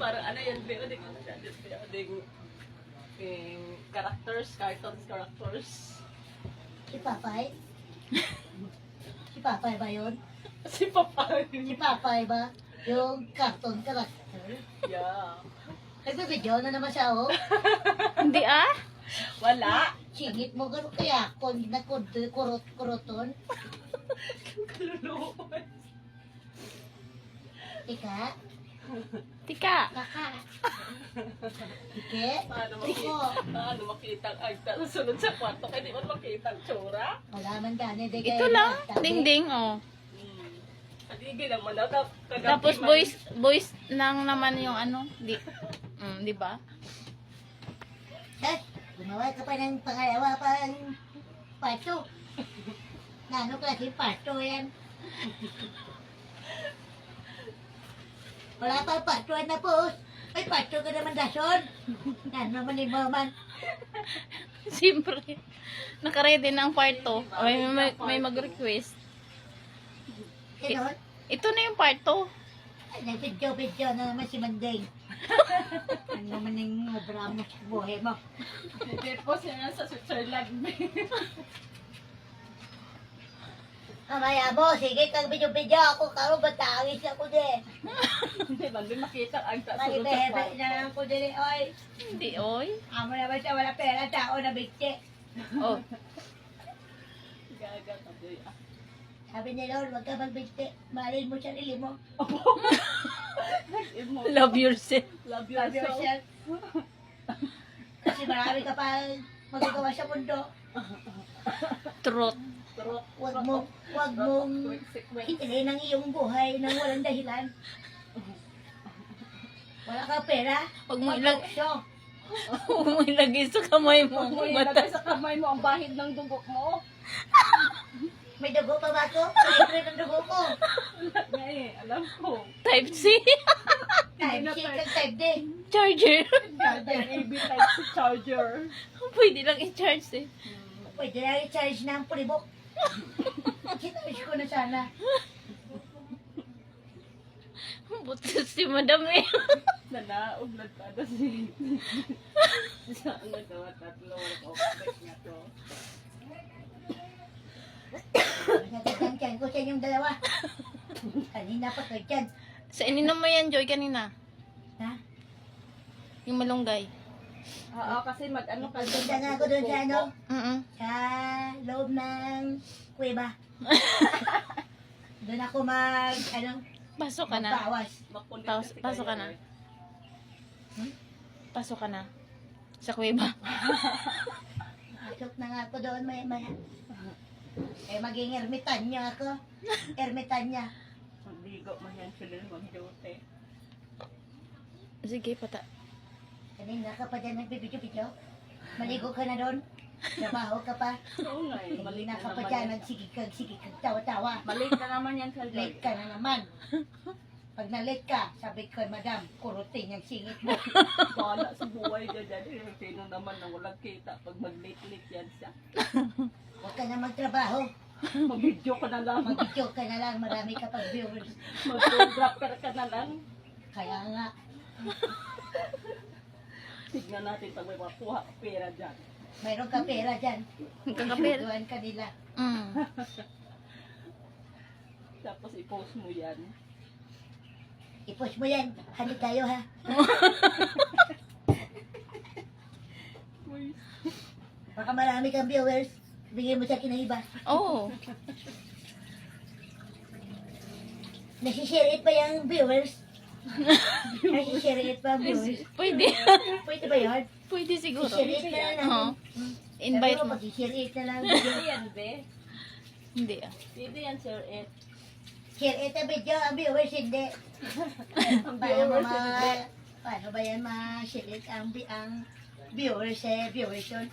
Parang ano yan, Beo, di ko characters, cartoons characters. Si Papay? Si Papay ba yun? Si Papa. Si Papay ba? Yung cartoon character? Yeah. Nagbibidyo na naman siya, oh. Hindi ah. Wala. Singit mo gano'n kaya kon na kuroton. Kaluluwan. Ika? Tika. Kaka? Ike? Paano makita ang agta sa sunod sa kwarto? Kaya di man makita ang tsura. Wala man gani. Ito lang. Ding-ding, oh. Hindi naman daw. Tapos boys lang naman yung ano. Di ba? Eh, gumawa ka pa ng pangalawa pang pato. Nano klase pato yan? Wala pa pato na po. Ay, pato ka naman dason. Nano man ni man. Siyempre. Nakaready na ang part 2. May mag-request. Ganon? Ito na yung part 2. Ay, nag-video na naman si Manding. Ano naman yung obra mo sa buhay mo? Nag-post niya sa Switzerland. Mamaya mo, sige kang video-video ako, karo batangis ako din. Hindi man din makita ang agta sa sunod sa Malibebe kwarto. na lang ko din, oy. Hindi, oy. Amo naman siya, wala pera, tao na bitche. Oh. Gaga ka, Beo. Sabi ni Lord, huwag ka magbitche. Mahalin mo sarili mo. Love yourself. Love Love yourself. yourself. Kasi marami ka pa magagawa sa mundo. Truth. Huwag mong itilin ang iyong buhay nang walang dahilan. Wala kang pera. Huwag mo Mag-auksyo. ilagay sa kamay mo. Huwag mo ilagay sa kamay mo ang bahid ng dugo mo. May dugo pa ba ko? Libre ng dugo ko. Ngay, alam ko. Type C. Type C kang type D. Charger. Charger, AB type C charger. Pwede lang i-charge eh. Pwede na i-charge ng pulibok. Kinamiss ko na sana. Butas si madam eh. Nanaog na tada si... Sa ano to, tatlo, off-back nga to. Nagagang tiyan ko sa inyong dalawa. Kanina pa kayo dyan. Sa ininom mo yan, Joy, kanina. Ha? Yung malunggay. Oo, kasi mag-ano ka. Punta nga ako doon sa ano? Sa loob ng kuweba. Doon ako Pasok ka na. magpawas. Pasok ka na. Pasok ka na. Sa kuweba. Pasok na nga ako doon maya. Eh, maging ermitanya ako. Ermitanya. Magligo man yan sila mag-duty. Sige, pata. Kanina ka pa dyan nagbibidyo-bidyo. Maligo ka na doon. Trabaho ka pa. Oo nga eh. Mali Kanina ka ka pa naman dyan, yan. nagsigig-sigig, tawa-tawa. Mali ka naman yan sa Late ka na naman. Pag na-late ka, sabi ko, madam, kurutin yung singit mo. Bala sa buhay niya dyan. Sino naman na walang kita pag mag-late-late yan siya. Huwag ka na magtrabaho. Mag-video ka na lang. Mag-video ka na lang, marami ka pang viewers. Mag-drop ka na lang. Kaya nga, Tignan natin pag may makuha ka pera dyan. mayroon ka pera dyan. Kakapir. Tuduan ka nila. Tapos i-post mo yan. I-post mo yan. Halik tayo ha. Baka marami kang viewers. Bigyan mo sa kinaiba. Oo. Nasishare it pa yung viewers. Nasishare it pa ang viewers. Pwede. Pwede ba yun? Pwede siguro. Share it na lang. Oo. Invite Sabi mo. mag-share it na lang. Pwede yan, be. Hindi ah. Pwede yan, Sir Ed. Share it na video, ang viewers hindi. Ang Paano viewers, ma... hindi. Paano ba yan ma-share it ang viewers viewership?